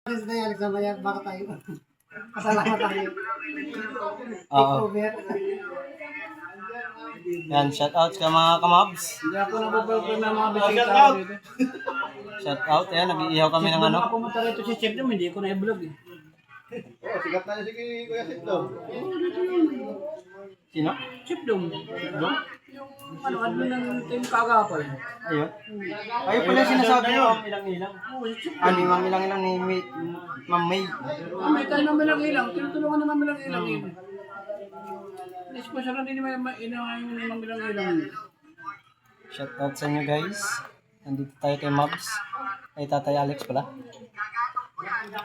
na yan, Alex, mamaya baka tayo. Kasalamat tayo. Oo. Over. Yan, shout out ka mga kamabs. Hindi ako napaprogram ng mga bisita Shout out! dito. Shout out, yan, nag-iihaw kami ng ano. Nung pumunta rito si Chef Dom, hindi ko na i-vlog eh. Oh, sigat na niya si Kuya Sitlong. Sino? Chef Dom. Ano ng team kagapal. Ayun. Ayun pala yung sinasabi ko, ilang-ilang. Oo, si Chef Ano yung ilang-ilang ni Ma'am May. May tayo ng Milang-Ilang. Tinutulungan naman Milang-Ilang yun. Sponsor din naman yung Milang-Ilang. Shout out sa inyo guys. Nandito tayo kay Mabs. Ay Tatay Alex pala.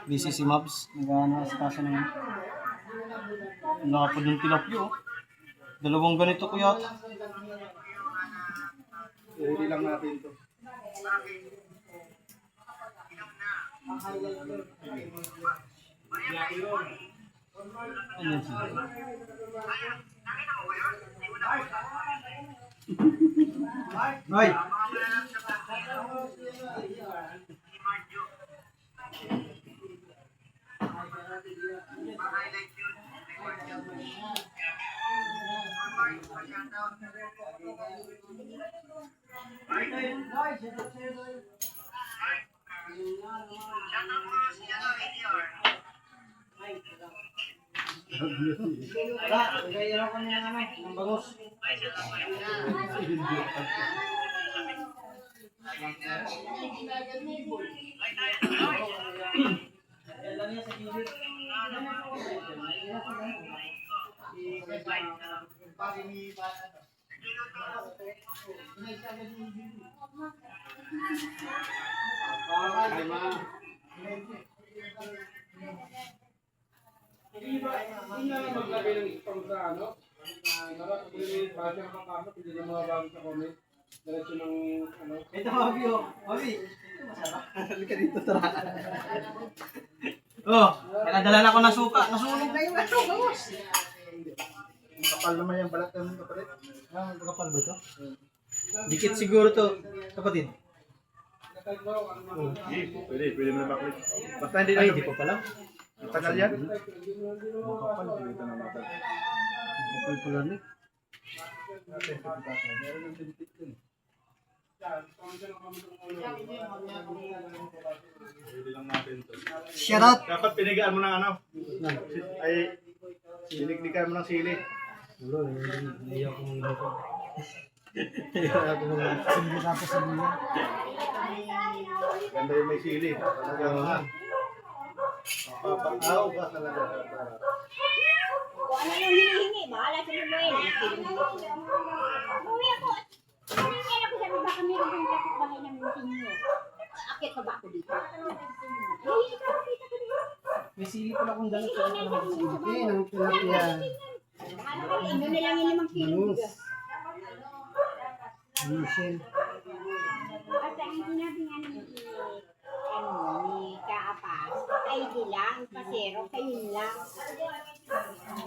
Busy si Mabs. Nag-ano sa kaso naman. Nakapod yung tilapio. Dalawang ganito ko yata. Huli lang natin ito. Ano yun siya? Hoy! Gaya ko niya ng ng bangus. Hindi na maglagay ng spam sa ano. Dapat kung may basa ng kakasap, hindi na mga bago sa comment. Diretso ng ano. Ito, Mabi, oh. Mabi. Ito masarap. Halika dito, tara. Oh, nakadala na ako ng suka. Nasunog na yung ano, bangus. Kapal naman yung balat ng kapalit. Ah, kapal ba ito? Dikit siguro to, kapatid. Pwede mo na baklit. Basta hindi na. Ay, di pa pala. Tagal yan. Kapal, dito na mata. Kapal pala ni. Pwede lang natin ito. Shout out. Dapat pinigaan mo ng ano. Ay, siniknikan mo ng sili. Wala, hindi ako mga dito. Hindi na po sa mga. Ganda yung may sili. Talagang na. Papaaw ka talaga. Kung ano yung hinihingi, bahala sa mga yun. Umuwi ako. Hinihingi ako sabi, baka meron kang kapitbahay ng sinyo. Akit pa ba ako dito? Hinihingi ka, makita ko dito. May sili pala akong dala. Hindi, nang tilapia. Ano kayo, ino na lang yung 5 kilong Bangus. bigas. Michelle. At ang sinabi nga ni Kaapas, ay di lang, pasero, kayo lang.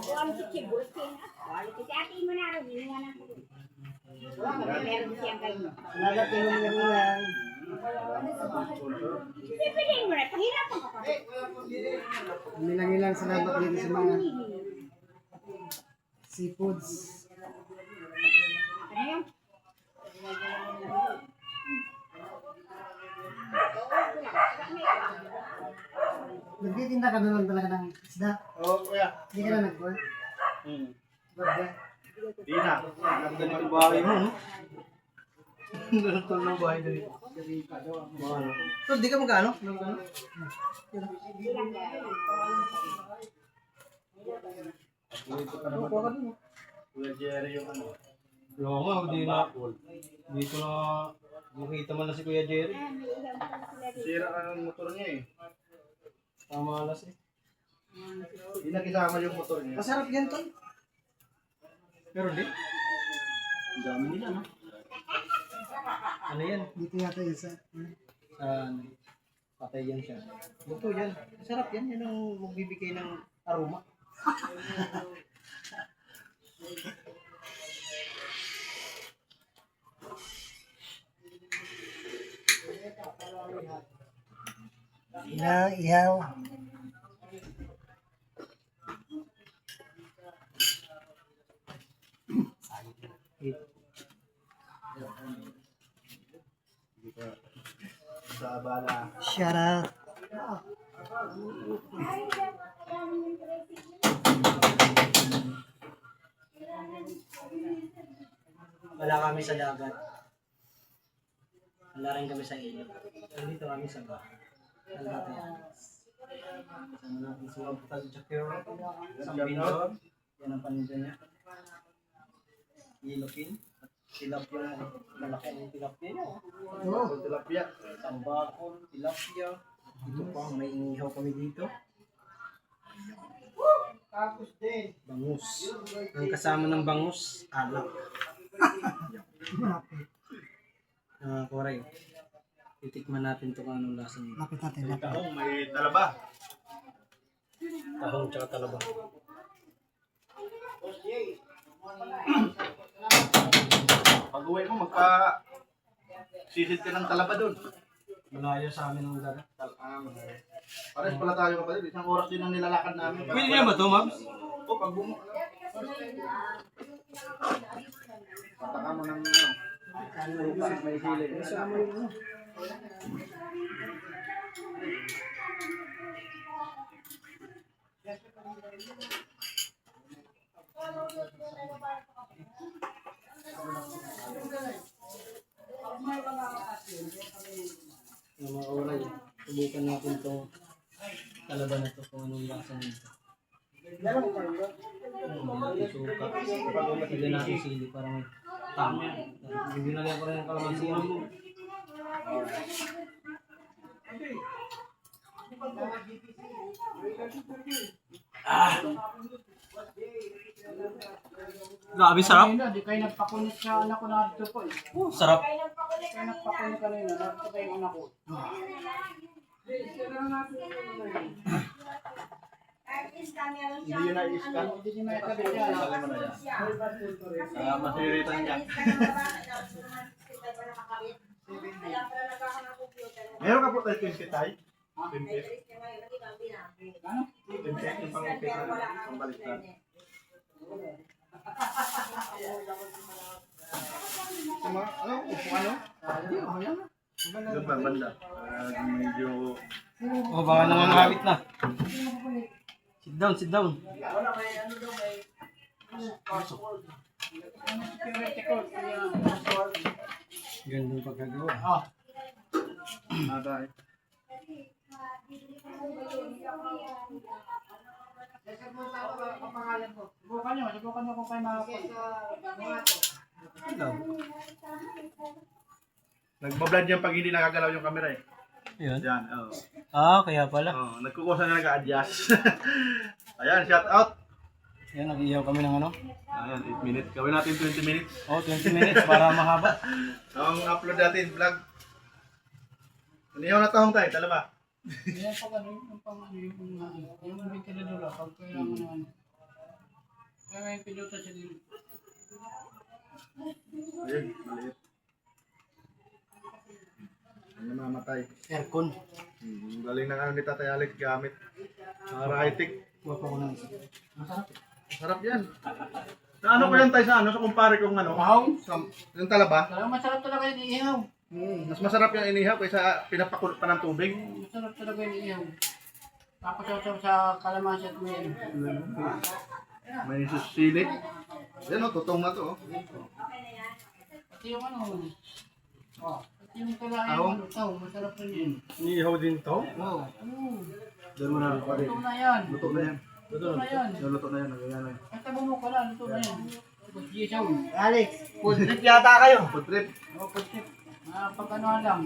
Kung si Chibos, kasi atin mo na rin, inuwa na ko. Meron siyang kayo. Salamat yung mga lang. Pipiliin mo na, pahirapan ka pa. Milang-ilang salamat dito sa mga seafoods. Ano yun? Nagtitinda ka na lang talaga ng isda. Oo, kuya. Hindi ka na nag-work. Burger. Di na. Ganito yung bahay mo, no? Ganito ng bahay dito. So, di ka magkano? Kuya Jerry yung ano. Oo nga, di na. Dito na, makita man na si Kuya Jerry. Sira ka ng motor niya eh. Tama alas eh. Hindi na kisama yung motor niya. Masarap yan, Tol. Pero di. Ang dami nila, no? Ano yan? Dito yata yun sa... Patay yan siya. Luto yan. Masarap yan. Yan ang magbibigay ng aroma. Ihaw. Shout out. Wala kami sa dagat. Wala rin kami sa ilog. Nandito kami sa bahay. Ano natin yan? Kasama natin si Wabtag Jakiro. Isang Bindor. Yan ang paninda niya. Ilopin. At tilapia na. Malaki ang tilapia niya. Tilapia. Tambakol, tilapia. Ito pa, may inihaw kami dito. Tapos din. Bangus. Ang kasama ng bangus, alak. Koray. Titikman natin ito kung anong lasa nito. Lapit natin. Tahong may talaba. Tahong tsaka talaba. Pag uwi mo, sisid ka ng talaba doon. Malayo sa amin ng dagat. Pares pala tayo kapatid. Isang oras din ang nilalakad namin. Pwede niya ba ito, Mabs? O, pag bumuk. Pataka mo ng may sili. Isa mo yun. Yung mga oray, subukan natin itong talaba na ito kung anong lasa nito. Hindi natin suka. Hindi natin sili para may tama. Hindi na lang ko rin ang kalamansi. Grabe sarap. Di kayo nagpakunit sa anak ko na dito po eh. Sarap. Kaya nagpakunit kanina, narito pa yung anak ko. Hindi yun na-scan. Hindi niya may kabit yan. Sabi mo na yan. Masiritan niya. Meron ka po tayo 20 tayo? 20? 20 yung pang-upit na pang-baliktad. Ano? Upo ano? Doon ba banda? Medyo... Oh, baka nangangawit na. Sit down, sit down. Gandang pagkagawa. Nada eh. Subukan nyo kung kayo makapag. Nagbablad yan pag hindi nakagalaw yung camera eh. Yun. Yan, oo. Ah, kaya pala. Nagkukusa na nag-a-adjust. Ayan, shout out. Yan, nag-iyaw kami ng ano. Ayan, 8 minutes. Gawin natin 20 minutes. Oh, 20 minutes para mahaba. Ang upload natin, vlog. Inihaw na tahong tayo, tala ba? Yan pag ano, yung pang ano, yung ventilador pag kailangan na ano. Kaya may piluta sa dito. Ayun, maliit. Ang namamatay. Aircon. Galing ng ano ni Tatay Alex gamit. Raitik. Kuha pa ko ng isa. Sarap yan. Sa ano ko yan tayo sa ano? Sa kumpare kong ano? Yung talaba. Talagang masarap talaga yung ihaw. Mas masarap yung inihaw kaysa pinapakulot pa ng tubig. Masarap talaga yung ihaw. Tapos sa kalamansi at may May susili. Yan o, tutong na to. pati yung ano. Oh, pati yung talaga Tahong? yung tao, masarap rin yun. Inihaw din to? Oo. Diyan mo na pare. Luto na yan. Luto na yan. Luto na yan. Luto na yan. Nagyan na yan. Basta bumuk ka na, luto na yan. Gisaw. Alex, food trip yata kayo. Food trip. O, pagkip. Pag ano lang.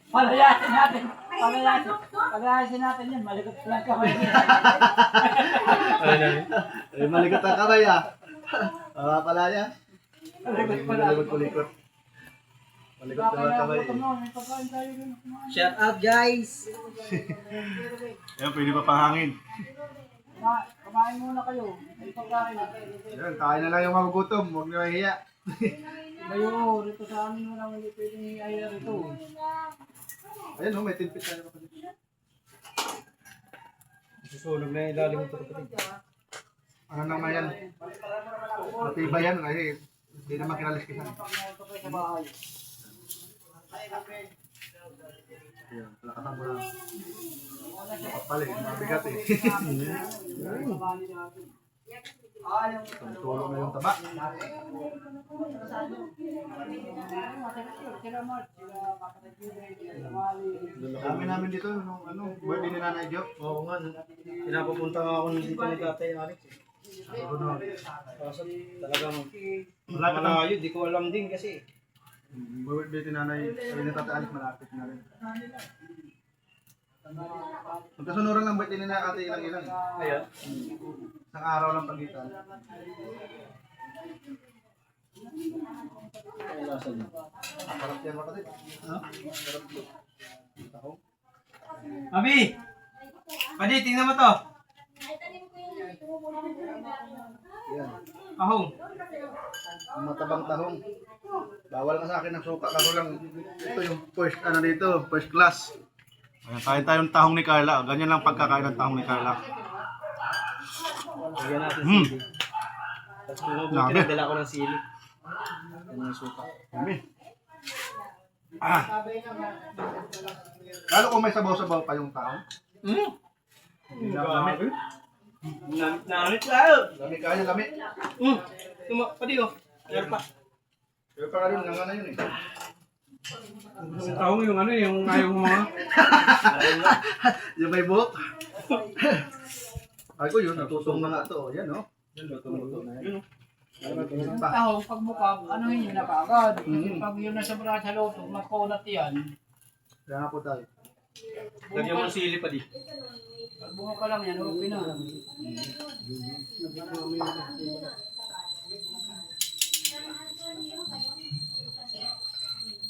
Palayasin natin. Palayasin natin yan. Malikot lang kamay niya. Eh, maligot ang kamay ah. Pala yan. Malikot pala. Malikot. Malikot na mga kamay. May pagkain tayo rin. Shout out guys! Yan, pwede pa pahangin. Kumain muna kayo. May pagkain. Yan, kain na lang yung magugutom. Huwag na mahiya. Kayo, rito sa amin wala hindi pwedeng i-aya rito. Ayan, may tinpit tayo kapatid. Susunog na yung ilalim ito kapatid. Ano naman yan? Matibay yan kasi hindi naman kinaliskisan. Sa bahay. Ayan, palakasan mo na. Kapalin, mabigat eh. Tulong na yung taba. Dami namin dito, nung birthday ni Nanay Jo. Oo nga, pinapapunta nga ako dito ni Tatay Alex. Kaso talagang malayo, di ko alam din kasi. Birthday ni Nanay, sabi ni Tatay Alex, malapit na rin. Magkasunuran lang birthday ni Ate ilang-ilang. Ayan. Isang araw lang pagitan. Ay, lasa niya. Sarap yan kapatid. Sarap to. Tahong. Abi! Padi, tingnan mo to. Yan. Ahong. Ang matabang tahong. Bawal ka sa akin ng suka. Kaso lang, ito yung first, first class. Ayan, kain tayong tahong ni Carla. Ganyan lang pagkakain ng tahong ni Carla. Lagyan natin Hmm. sili. Tapos kung Grabe. mabuti nagdala ko ng sili. Yan ang suka. Yummy. Lalo kung may sabaw-sabaw pa yung tahong. Lami. Namit tayo. Lami kaya, lami. Padi oh. Meron pa. Pero pa rin, nga na yun eh. Yung taong yung ano, yung ayaw mo mga. Yung may buhok. Ay ko yun, natutong na nga ito. Yan o. Yan, luto na yan. Ang tahong pag mukha, ano yun na kagad. Kasi pag yun nasa bra sa loto, makunat yan. Kaya nga po tayo. Lagyan mo ng sili pa di. Pag bunga ka lang yan, okay na.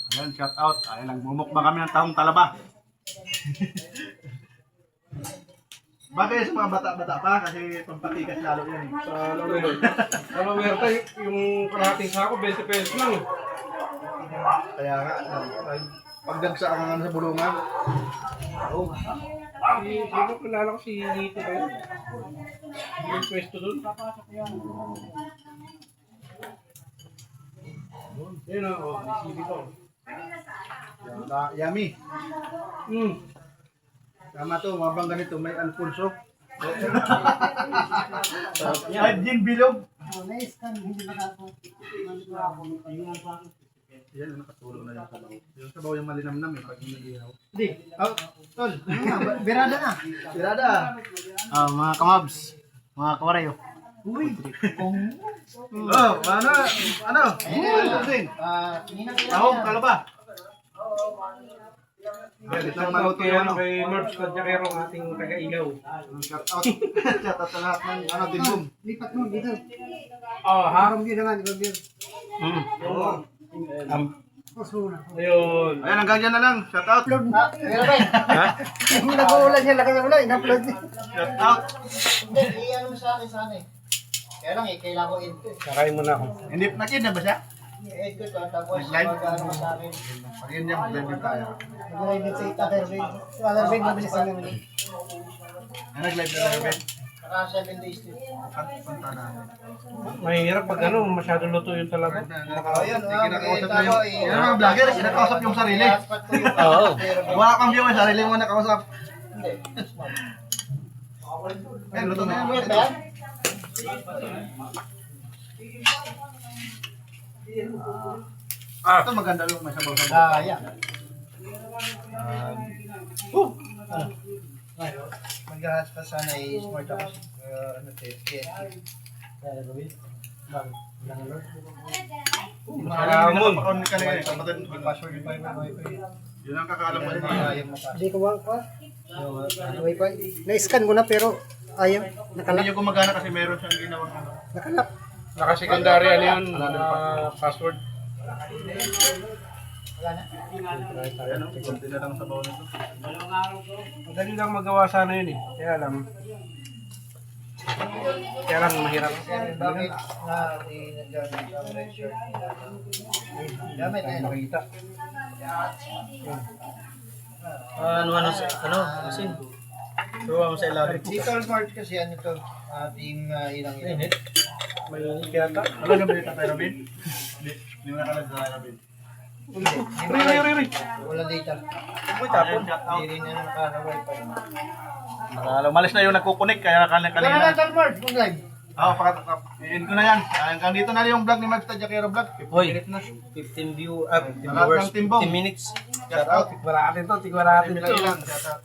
Ayan, shout out. Ayan, nagmumukbang kami ng tahong talaba. Bakit sa mga bata-bata pa? Kasi pampatikas lalo yan eh. Ano meron tayo, yung kalahating sako, 20 pesos lang. Kaya nga, pagdagsa ka nga sa bulungan. Oo. Sino kilala ko si Lito ba yun? Yung pwesto doon. Papasok yan. Yun o, isibi ko. Yummy. Hmm. Tama to, mabang ganito, may Alfonso. Ay, din bilog. Yan, nakatulong na yung sabaw. Yung sabaw yung malinamnam eh, pag nag-ihaw. Di. Oh, tol. Birada na. Tirada. Mga kamabs, mga kawareyo. Uy. Oh, ano? Tahong, kalaba. Ito ang maluto Kaya yung ano ano. kay Marbs Kadjakero, ang ating taga-ilaw. Shout out. Shout out sa lahat ng tinbom. Lipat mo dito. Oh, ha? Haram din naman, ikaw din. Ayun. Ayan, hanggang dyan na lang. Shout out. Meron ba? Yung nag-uulan niya, lagay mo lang, in-upload niya. Shout out. Hindi, i-ano sa akin sana eh. Kaya lang eh, kailangan ko in-to eh. Sakayin mo na ako. Hindi, nakid na ba siya? I-edit ko to, tapos Live? mag-ano sa akin. Pag yun niya, mag-live din tayo. Nag-edit sa Tatterbig. Sa Tatterbig, mabilis lang naman. Ay, nag-live na lang, Ben. Naka 7 days din. Punta namin. Mahirap pag ano, masyado luto yung talaga. Ayun, kinakausap na yung... Yan ang mga vlogger, kinakausap yung sarili. Oo. Wala kang view, yung sarili mo nakausap. Hindi. Ayun, luto na yan. Wait, ba? Ito maganda yung may sabaw-sabaw. Yan. Mag-ahas pa sana ay smart ako. Ano ito? Maramon. Yun ang kakaalam mo. Hindi ko ba? Wi-Fi. Na-scan ko na pero ayaw. Hindi Nakalak. nyo gumagana kasi meron siyang ginawang ano. Nakalak. Naka-secondary ano yun, password. Ayan, no? Kunti na lang sa bawang nito. Dalawang araw ko. Madali lang magawa sana yun eh. Kaya lang mahirap. Bakit nga naggamit ang red shirt nila? Gamit na yun. Makita. Ano, asin. Tuwa mo sa ilalim. Dito March kasi ano to, ating ilang-ilang. May kiyata. Ano na balita tayo, Robin? Hindi mo nakalagay, Robin. Ray. Walang data. Uy, tapon. Hindi rin na naka-wifi. Malis na yung nagkukunik, kaya Wala na kanina. Tol March, kung live. I-end ko na yan. Hanggang dito na yung vlog ni Mark Tadjakero Vlog. 15 Hoy, minutes na. 15 Lahat viewers, ng timbong. 15 minutes. Shout out. Tikmaratin to. Tikmaratin to. Lang. Shout out.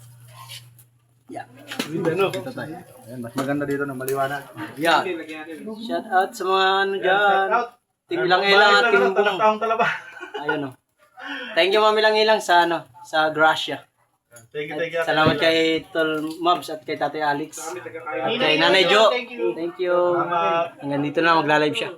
Dito tayo. Ayan, mas maganda dito na maliwanag. Yeah. Shout out sa mga ano dyan. Shout out. Tinglang-ilang at timbong. Taong talaba. Ayun o. Thank you mamilang-ilang sa ano, sa Gracia. Thank you, At thank you. salamat kay Tol Mobs at kay Tatay Alex. At kay Nanay Jo. Thank you. Salamat. Hanggang dito na magla-live siya.